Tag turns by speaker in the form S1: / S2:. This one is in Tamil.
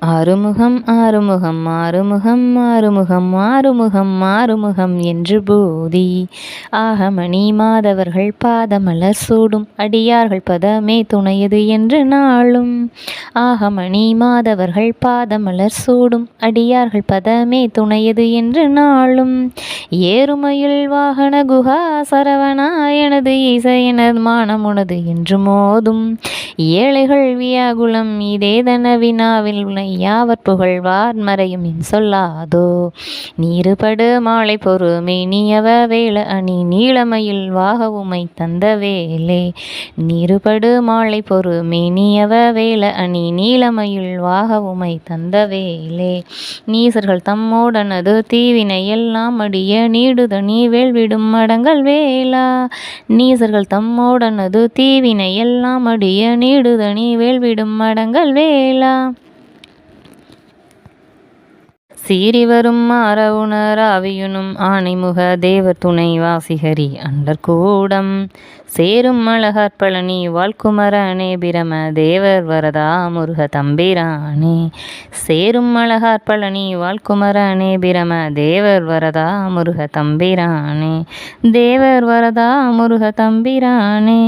S1: ஆறுமுகம் ஆறுமுகம் ஆறுமுகம் ஆறுமுகம் ஆறுமுகம் ஆறுமுகம் என்று போதி ஆகமணி மாதவர்கள் பாதமலர் சூடும் அடியார்கள் பதமே துணையது என்று நாளும் ஆகமணி மாதவர்கள் பாதமலர் சூடும் அடியார்கள் பதமே துணையது என்று நாளும் ஏறுமயில் வாகன குஹா சரவணா எனது இசையனது மானமுனது என்று மோதும் ஏழைகள் வியாகுலம் இதேதன வினாவில் உனை யாவர் புகழ்வார் மறையும் என் சொல்லாதோ நீருபடு மாலை பொறுமை நீயவ வேள அணி நீளமையில் வாகவுமை தந்த வேலே நீருபடு மாலை பொறுமை நீயவ வேள அணி நீளமையில் வாகவுமை தந்த வேலே நீசர்கள் தம்மோடனது தீவினை எல்லாம் அடிய நீடுதனி வேள்விடும் மடங்கள் வேளா நீசர்கள் தம்மோடனது தீவினை எல்லாம் அடிய நீடுதனி வேள்விடும் மடங்கள் வேளா சீறிவரும் மாறவுணர் ஆவியுனும் ஆணைமுக தேவர் துணை வாசிகரி அண்டர் கூடம் சேரும் அழகர் பழனி வாழ்குமரனே பிரம தேவர் வரதா முருக தம்பிரானே சேரும் அழகர் பழனி வாழ்குமரனே பிரம தேவர் வரதா முருக தம்பிரானே தேவர் வரதா முருக தம்பிரானே.